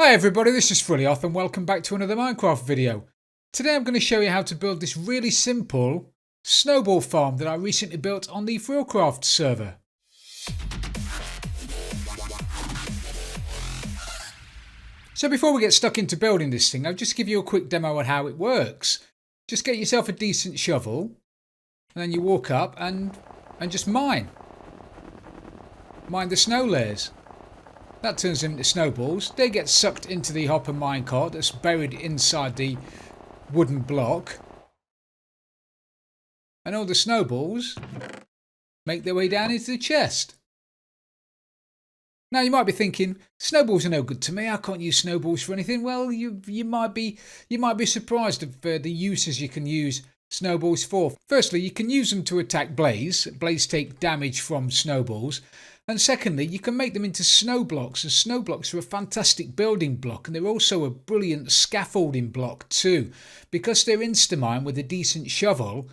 Hi everybody, this is Frilioth and welcome back to another Minecraft video. Today I'm going to show you how to build this really simple snowball farm that I recently built on the Frilcraft server. So before we get stuck into building this thing, I'll just give you a quick demo on how it works. Just get yourself a decent shovel and then you walk up and just mine the snow layers. That turns them into snowballs. They get sucked into the hopper minecart that's buried inside the wooden block. And all the snowballs make their way down into the chest. Now you might be thinking, snowballs are no good to me. I can't use snowballs for anything. Well, you might be surprised of the uses you can use snowballs for. Firstly, you can use them to attack blaze. Blaze take damage from snowballs. And secondly, you can make them into snow blocks, and snow blocks are a fantastic building block, and they're also a brilliant scaffolding block too. Because they're insta-mine with a decent shovel,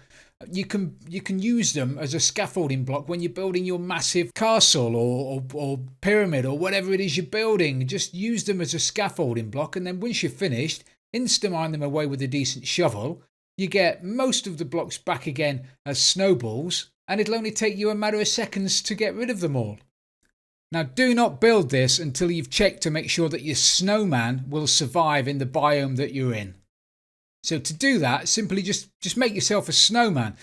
you can use them as a scaffolding block when you're building your massive castle or pyramid or whatever it is you're building. Just use them as a scaffolding block, and then once you're finished, insta-mine them away with a decent shovel. You get most of the blocks back again as snowballs, and it'll only take you a matter of seconds to get rid of them all. Now do not build this until you've checked to make sure that your snowman will survive in the biome that you're in. So to do that, simply just make yourself a snowman.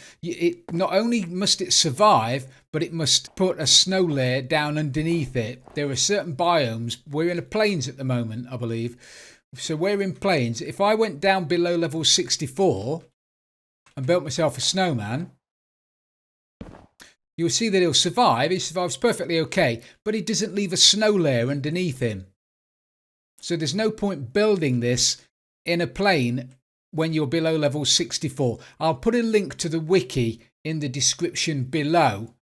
Not only must it survive, but it must put a snow layer down underneath it. There are certain biomes. We're in the plains at the moment, I believe. So we're in plains. If I went down below level 64 and built myself a snowman, you'll see that he'll survive. He survives perfectly okay, but he doesn't leave a snow layer underneath him. So there's no point building this in a plain when you're below level 64. I'll put a link to the wiki in the description below.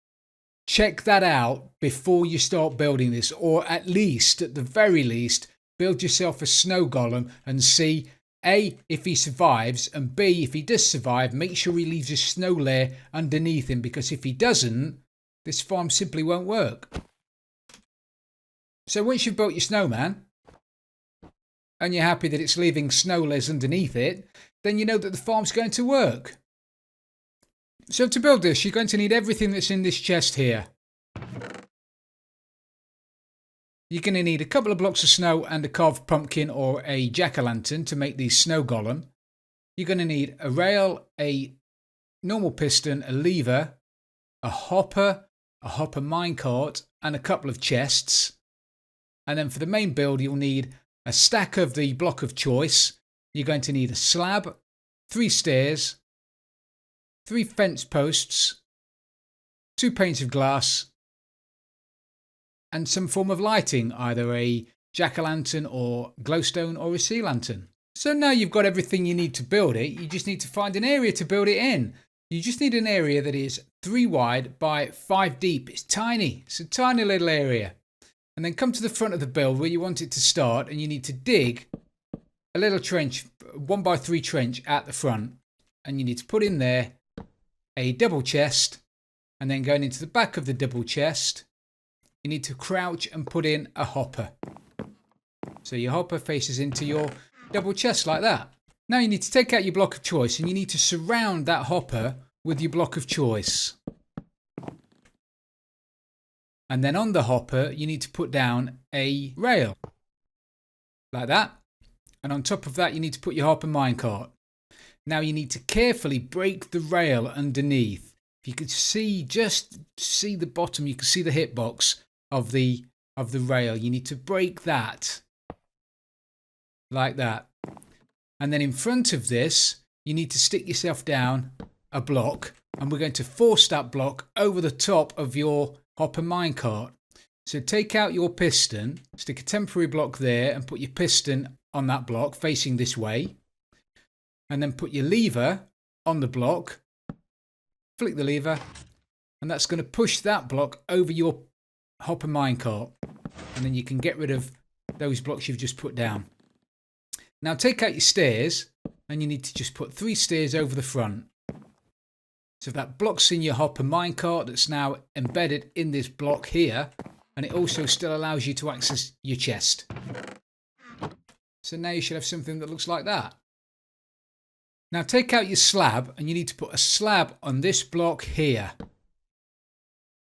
Check that out before you start building this, or at the very least, build yourself a snow golem and see A, if he survives, and B, if he does survive, make sure he leaves a snow layer underneath him, because if he doesn't, this farm simply won't work. So once you've built your snowman, and you're happy that it's leaving snow layers underneath it, then you know that the farm's going to work. So to build this, you're going to need everything that's in this chest here. You're going to need a couple of blocks of snow and a carved pumpkin or a jack-o'-lantern to make the snow golem. You're going to need a rail, a normal piston, a lever, a hopper minecart, and a couple of chests. And then for the main build, you'll need a stack of the block of choice. You're going to need a slab, 3 stairs, 3 fence posts, 2 panes of glass, and some form of lighting, either a jack-o'-lantern or glowstone or a sea lantern. So now you've got everything you need to build it, you just need to find an area to build it in. You just need an area that is 3 wide by 5 deep. It's tiny. It's a tiny little area. And then come to the front of the build where you want it to start, and you need to dig a little trench, 1 by 3 trench at the front. And you need to put in there a double chest, and then going into the back of the double chest, you need to crouch and put in a hopper. So your hopper faces into your double chest like that. Now you need to take out your block of choice, and you need to surround that hopper with your block of choice. And then on the hopper, you need to put down a rail. Like that. And on top of that, you need to put your hopper minecart. Now you need to carefully break the rail underneath. If you could just see the bottom, you can see the hitbox of the rail. You need to break that like that. And then in front of this, you need to stick yourself down a block, and we're going to force that block over the top of your hopper minecart. So take out your piston, stick a temporary block there, and put your piston on that block facing this way, and then put your lever on the block, flick the lever, and that's going to push that block over your hopper minecart, and then you can get rid of those blocks you've just put down. Now take out your stairs, and you need to just put 3 stairs over the front. So that block's in your hopper minecart that's now embedded in this block here, and it also still allows you to access your chest. So now you should have something that looks like that. Now take out your slab and you need to put a slab on this block here.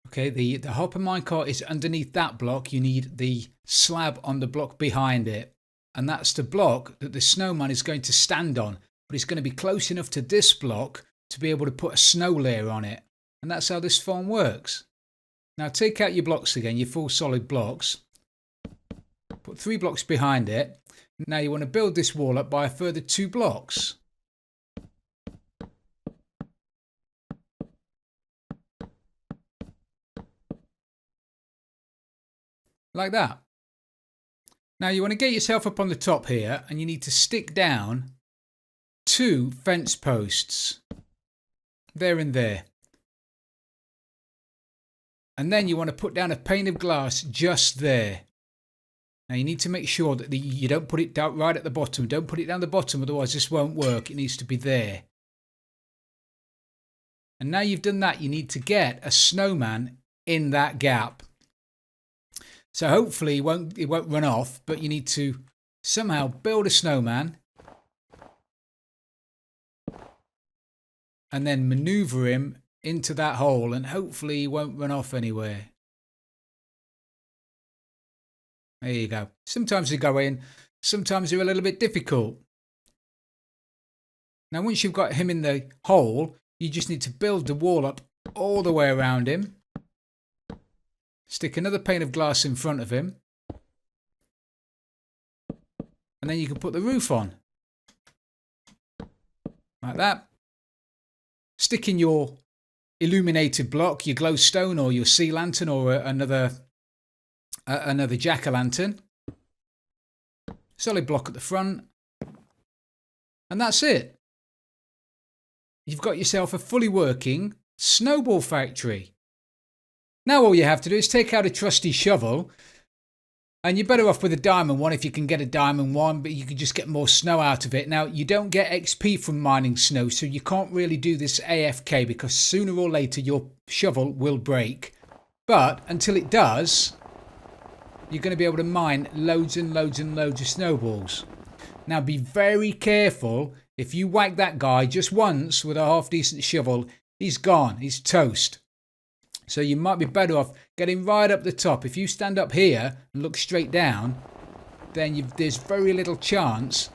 Okay, the hopper minecart is underneath that block. You need the slab on the block behind it. And that's the block that the snowman is going to stand on. But it's going to be close enough to this block to be able to put a snow layer on it. And that's how this farm works. Now take out your blocks again, your full solid blocks. Put 3 blocks behind it. Now you want to build this wall up by a further 2 blocks. Like that. Now you want to get yourself up on the top here and you need to stick down 2 fence posts. There and there. And then you want to put down a pane of glass just there. Now you need to make sure that you don't put it down right at the bottom. Don't put it down the bottom, otherwise this won't work. It needs to be there. And now you've done that, you need to get a snowman in that gap. So hopefully it won't run off, but you need to somehow build a snowman and then maneuver him into that hole, and hopefully he won't run off anywhere. There you go. Sometimes they go in, sometimes they're a little bit difficult. Now once you've got him in the hole, you just need to build the wall up all the way around him. Stick another pane of glass in front of him. And then you can put the roof on. Like that. Stick in your illuminated block, your glowstone or your sea lantern or another jack-o'-lantern. Solid block at the front. And that's it. You've got yourself a fully working snowball factory. Now all you have to do is take out a trusty shovel, and you're better off with a diamond one if you can get a diamond one, but you can just get more snow out of it. Now you don't get XP from mining snow, so you can't really do this AFK because sooner or later your shovel will break. But until it does, you're going to be able to mine loads and loads and loads of snowballs. Now be very careful. If you whack that guy just once with a half decent shovel, he's gone, he's toast. So you might be better off getting right up the top. If you stand up here and look straight down, then there's very little chance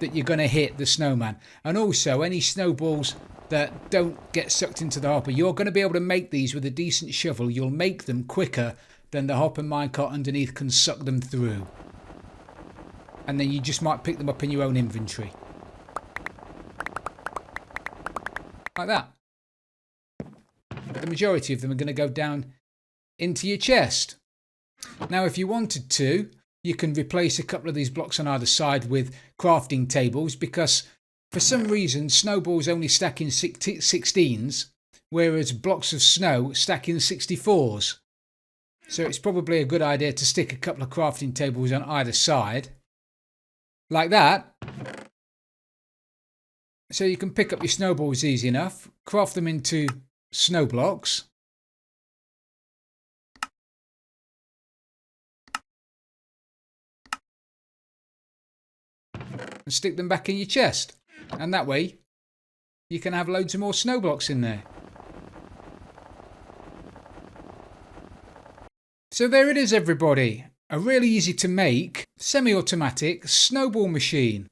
that you're going to hit the snowman. And also any snowballs that don't get sucked into the hopper, you're going to be able to make these with a decent shovel. You'll make them quicker than the hopper minecart underneath can suck them through. And then you just might pick them up in your own inventory. Like that. But the majority of them are going to go down into your chest. Now if you wanted to, you can replace a couple of these blocks on either side with crafting tables, because for some reason snowballs only stack in 16s, whereas blocks of snow stack in 64s. So it's probably a good idea to stick a couple of crafting tables on either side. Like that. So you can pick up your snowballs easy enough, craft them into snow blocks. And stick them back in your chest. And that way you can have loads of more snow blocks in there. So there it is, everybody. A really easy to make semi-automatic snowball machine.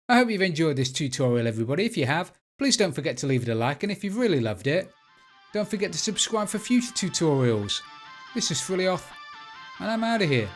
I hope you've enjoyed this tutorial, everybody. If you have, please don't forget to leave it a like, and if you've really loved it, don't forget to subscribe for future tutorials. This is Frilioth, and I'm out of here.